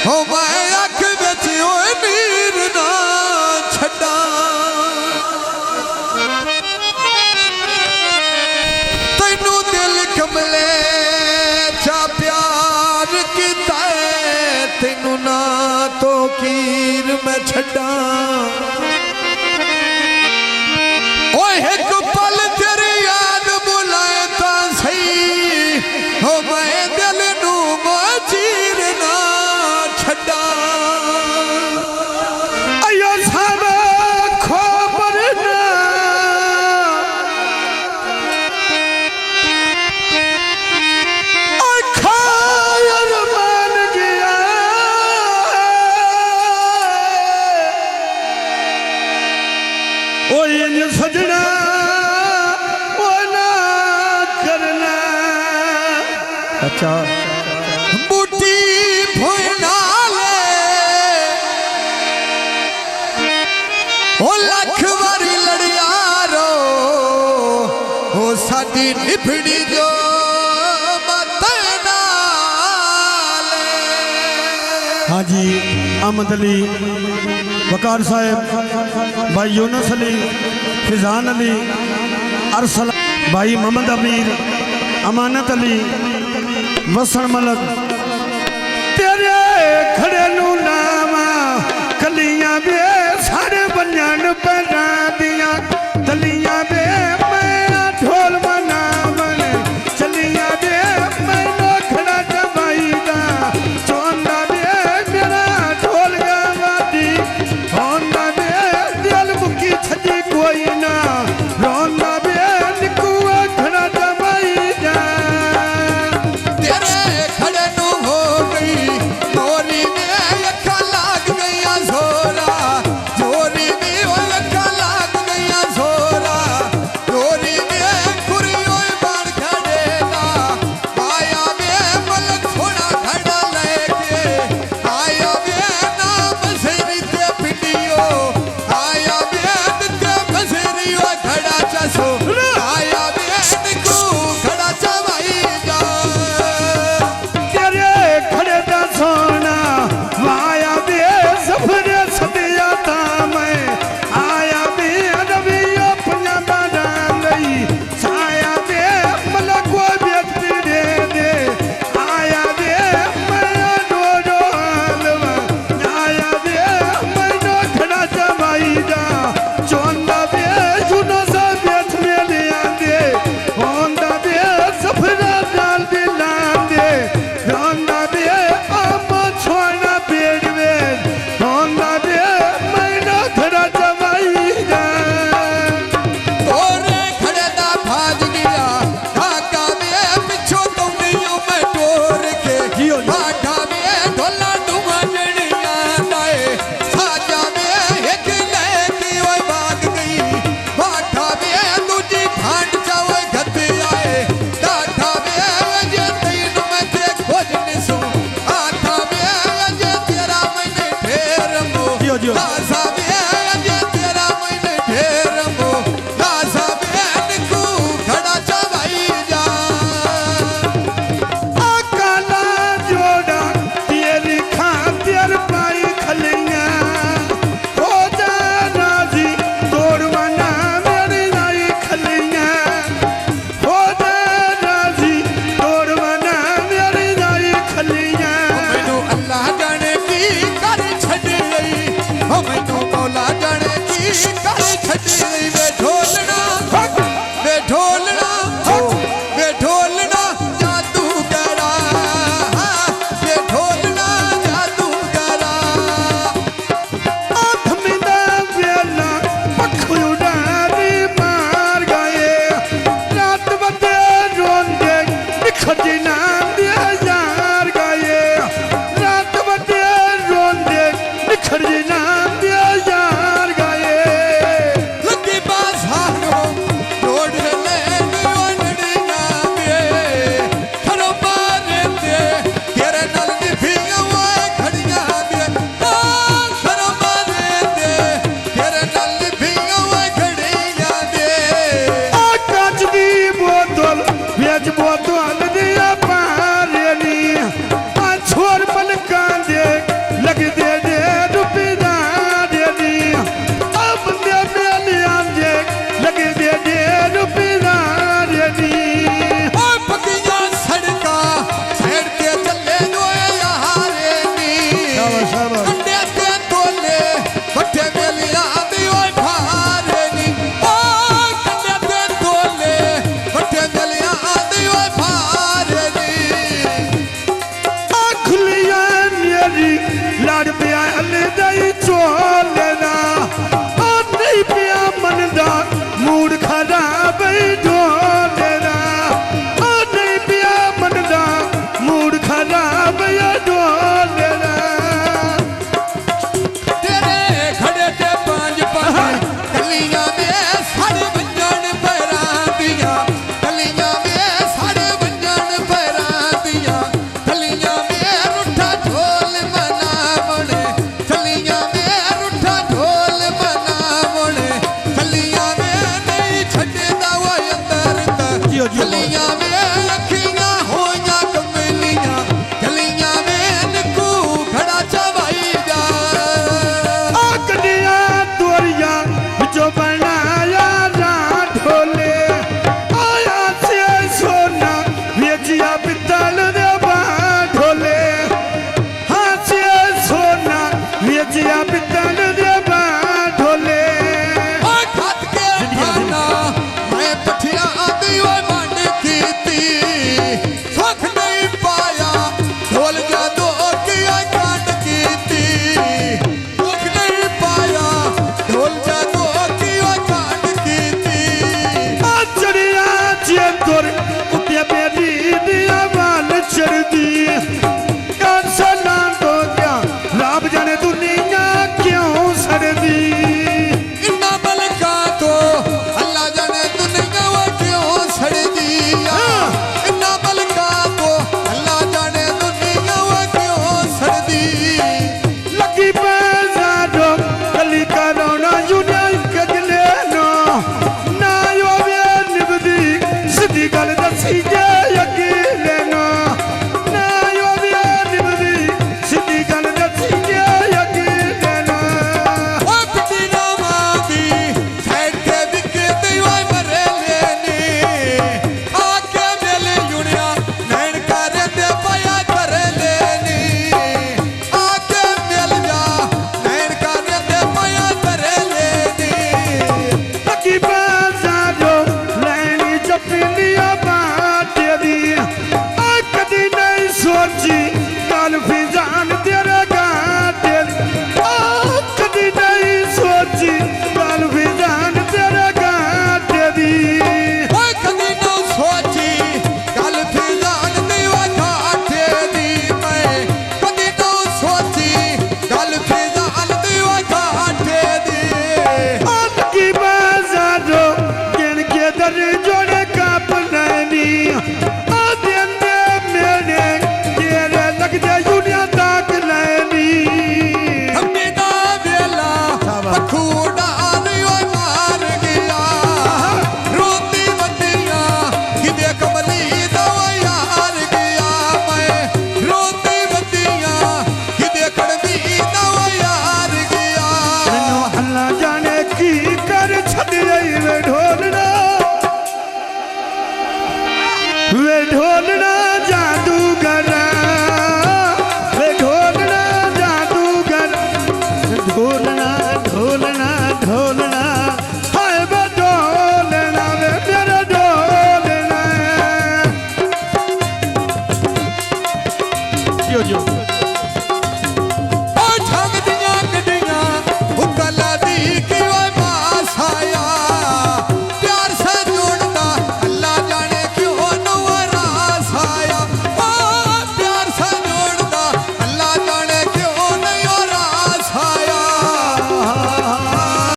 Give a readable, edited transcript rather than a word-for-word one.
हो मैं अख बिच ओए नीर ना छड्डा तैनू दिल कमले चा प्यार कीता तैनू ना तो कीर मैं छड्डा ओए एक पल तेरी याद बुलाए ता सही हो मैं दिल नू चीर ना छड्डा अयो सब खबर ना खायर मान गया ओ इन सजना ओ ना करना अच्छा बूटी भुना ले ओ लख वारी लड़ियारो ओ साडी निभड़ी जो मत नाले। हाँ जी अहमद अली वकार साहब भाई यूनुस अली फिजान अली अरसल भाई मोहम्मद अमीर अमानत अली वसन मलक तेरे खड़े नू नामा कलियां बे सारे बंजन पैदा दिया दलियां बे मैं ढोल मना मन चलियां बे मैं खड़ा जबाई दा चोंदा बे मेरा ढोल गावादी होंदा बे दिल मुकी छजी कोई ना रोंदा बे निकुआ खड़ा जबाई दा तेरे खड़े नू हो गई मोरी में अखा लाग गई जोरा जोरी में अखा लाग गई जोरा जोरी में कुरियो बाण खड़े ना आया में मलक थोड़ा खड़ा लेके आया में नाम सेरी ते पिटियो आया में ते बसेरियो खड़ा चसो आया में को खड़ा चवाई जा तेरे खड़े दा सोना माया बे सफर सदिया ता मैं आया बे रवियो पंजाबा डाल गई साया बे मलक को व्यक्ति दे दे आया बे मैं दो दो हलवा आया बे मैं दो खड़ा जमाई जा चोंदा बे सुनो सा बेच में ले आंदे होंदा बे सफर डाल दे लांदे रोंदा बे अम्मा छोना पेड़ में रोंदा बे मैंने खड़ा जमाई जा तोरे खड़े दा भाग गया ढाका में पिछो तुम नहीं मैं टोर के ढाका में ढोला डुमा जड़िया लाए साजा में एक लहकी वो भाग गई ढाका में दूजी भांड चावे घते आए ढाका में जे तीन में ते खोज निसो आठा में जे तेरा मैंने ढेर मो लासा में जे तेरा मैंने ढेर मो लासा में को खड़ा चवाई जा काला जोड़ा ਅਲਫੀ ਜਾਨ